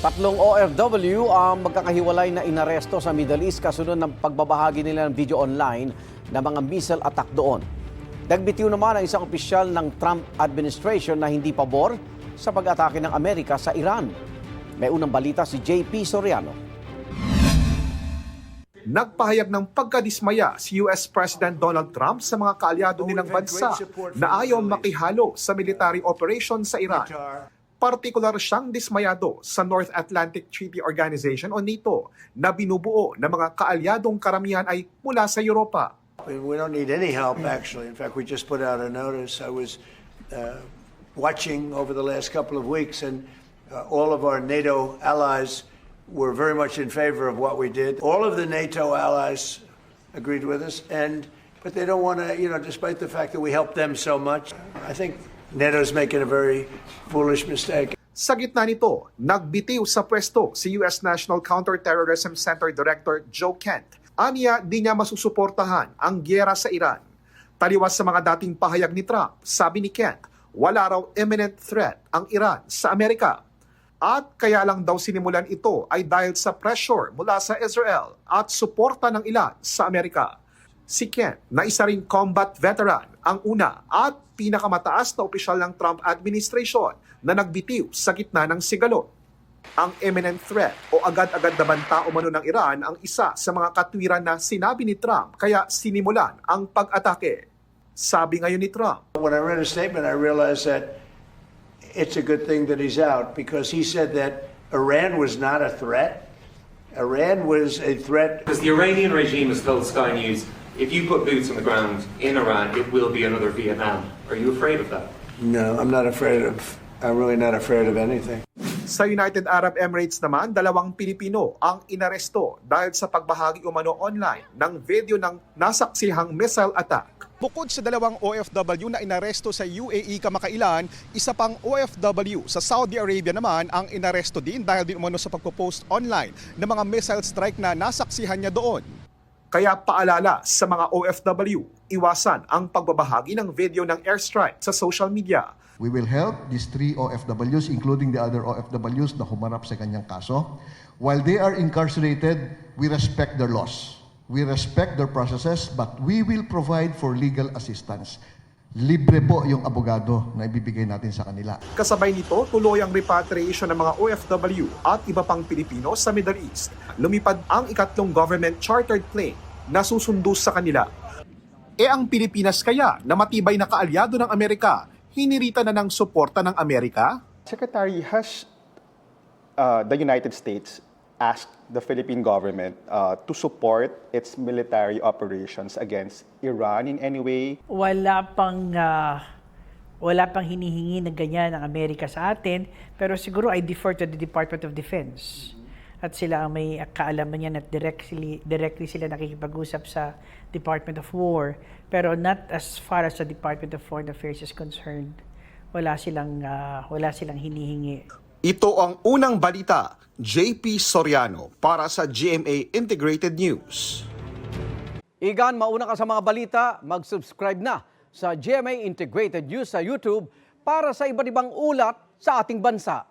Tatlong OFW ang magkakahiwalay na inaresto sa Middle East kasunod ng pagbabahagi nila ng video online ng mga missile attack doon. Nagbitiw naman ang isang opisyal ng Trump administration na hindi pabor sa pag-atake ng Amerika sa Iran. May unang balita si JP Soriano. Nagpahayag ng pagkadismaya si US President Donald Trump sa mga kaalyado nilang bansa na ayaw makihalo sa military operation sa Iran. Partikular siyang dismayado sa North Atlantic Treaty Organization o NATO na binubuo ng mga kaalyadong karamihan ay mula sa Europa. We don't need any help, actually. In fact, we just put out a notice. I was watching over the last couple of weeks, and all of our NATO allies were very much in favor of what we did. All of the NATO allies agreed with us, but they don't want to, despite the fact that we helped them so much, I think NATO's making a very foolish mistake. Sa gitna nito, nagbitiw sa pwesto si US National Counterterrorism Center Director Joe Kent. Aniya, di niya masusuportahan ang gyera sa Iran. Taliwas sa mga dating pahayag ni Trump, sabi ni Kent, wala raw imminent threat ang Iran sa Amerika. At kaya lang daw sinimulan ito ay dahil sa pressure mula sa Israel at suporta ng ilan sa Amerika. Si Kent, na isa ring combat veteran, ang una at pinakamataas na opisyal ng Trump administration na nagbitiw sa gitna ng sigalot. Ang imminent threat o agad-agad na banta umano ng Iran ang isa sa mga katwiran na sinabi ni Trump kaya sinimulan ang pag-atake. Sabi ngayon ni Trump, When I read a statement, I realized that it's a good thing that he's out because he said that Iran was not a threat. Iran was a threat. Because the Iranian regime has told Sky News, if you put boots on the ground in Iran, it will be another Vietnam. Are you afraid of that? No, I'm really not afraid of anything. Sa United Arab Emirates naman, 2 Pilipino ang inaresto dahil sa pagbahagi umano online ng video ng nasaksihang missile attack. Bukod sa 2 OFW na inaresto sa UAE kamakailan, isa pang OFW sa Saudi Arabia naman ang inaresto din dahil din umano sa pagpo-post online ng mga missile strike na nasaksihan niya doon. Kaya paalala sa mga OFW, iwasan ang pagbabahagi ng video ng airstrike sa social media. We will help these 3 OFWs, including the other OFWs na humarap sa kanyang kaso. While they are incarcerated, we respect their laws. We respect their processes, but we will provide for legal assistance. Libre po yung abogado na ibibigay natin sa kanila. Kasabay nito, tuloy ang repatriation ng mga OFW at iba pang Pilipino sa Middle East. Lumipad ang ikatlong government chartered plane na susundo sa kanila. Ang Pilipinas kaya na matibay na kaalyado ng Amerika, hinirita na ng suporta ng Amerika? Secretary, has the United States asked the Philippine government to support its military operations against Iran in any way? Wala pang hinihingi na ganyan ng Amerika sa atin, pero siguro I defer to the Department of Defense. At sila ang may kaalaman niyan at directly sila nakikipag-usap sa Department of War. Pero not as far as the Department of Foreign Affairs is concerned. Wala silang hinihingi. Ito ang unang balita, JP Soriano para sa GMA Integrated News. Igan, mauna ka sa mga balita, mag-subscribe na sa GMA Integrated News sa YouTube para sa iba't ibang ulat sa ating bansa.